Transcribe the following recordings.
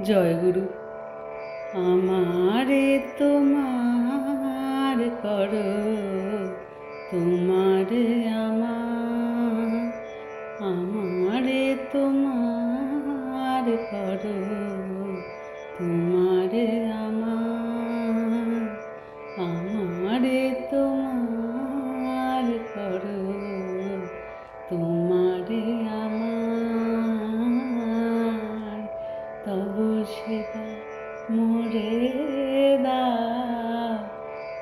জয় গুরু। আমারে তোমার করো, তোমারে আমার, আমারে তোমার করো, তোমারে আমার, আমারে তোমার করো, তোমারে আমার, তবু সেবা মোরে দাও,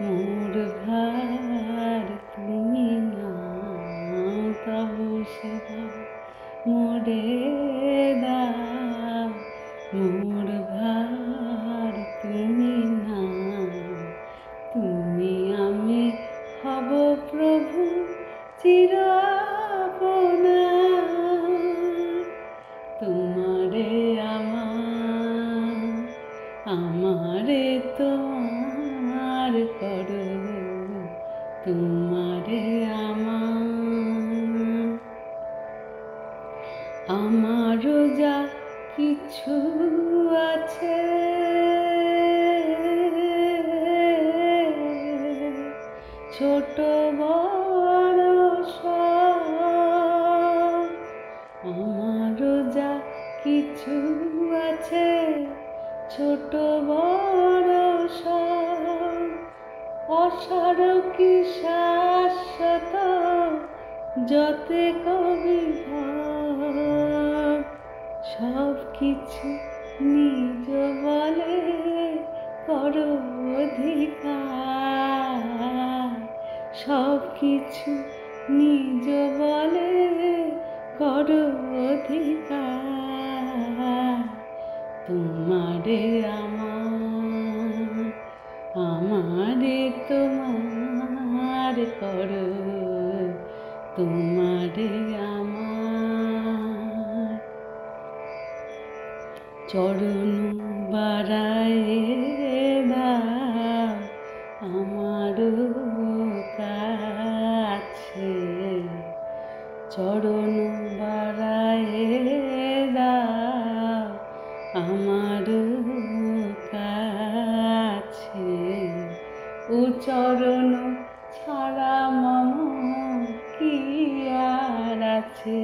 মোর ভার তুমি নাও, তবু সেবা মোরে দাও, মোর ভার তুমি নাও। তুমি আমি হব প্রভু চির আপনার, তোমারে আমার, আমারে তোমার করো, তোমারে আমার। আমারও যা কিছু আছে ছোট বড় সব, আমারও যা কিছু আছে ছোট বড় সব, অসার কি শাশ্বত যতে কবি ভাব, সব কিছু নিজ বলে করো অধিকার, সব কিছু নিজ বলে করো অধিকার, তোমারে আমার, আমারে তোমার করো, তোমারে আমার। চরণ বাড়ায়ে দাও আমারও কাছে, চরণ বাড়ায়ে দাও আমারও কাছে, ও চরণ ছাড়া মম কি আর আছে,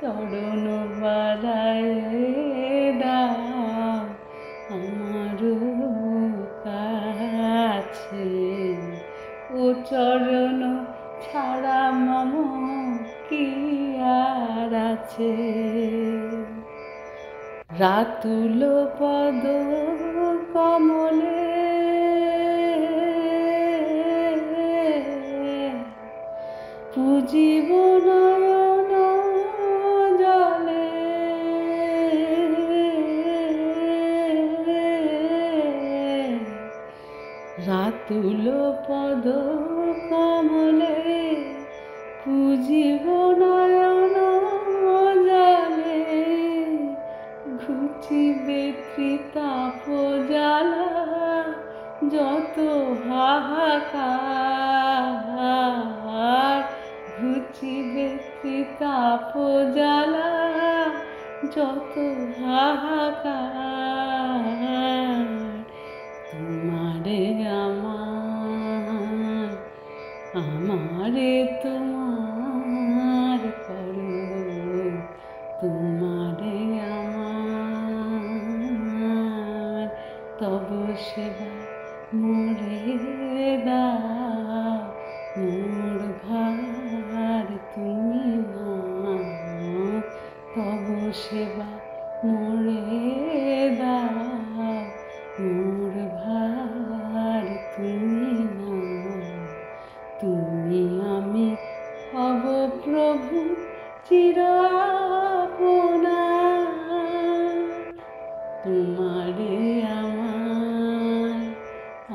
চরণ বাড়ায়ে দাও আমারও কাছে, ও চরণ ছাড়া মম কি আর আছে। রাতুল পদ কমলে পুজিব নয়ন জলে, রাতুল পদ কমলে পুজিব নয়ন জলে, ঘুচিবে ত্রিতাপ জ্বালা যত হাহাকার, ঘুচিবে ত্রিতাপ জ্বালা যত হাহাকার, তোমারে আমার, আমারে তোমার করো, তোমারে আমার, তবু সেবা মোরে দাও, মোর ভার তুমি নাও, তবু সেবা মোরে দাও, মোর ভার তুমি নাও। তুমি আমি হব প্রভু চির আপনার, তোমারে আমার,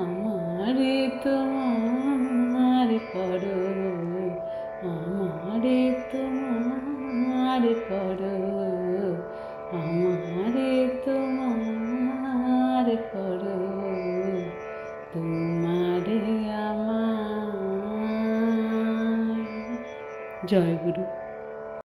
আমারে তোমার করো, আমারে তোমার করো, আমারে তোমার করো, তোমারে আমার। জয় গুরু।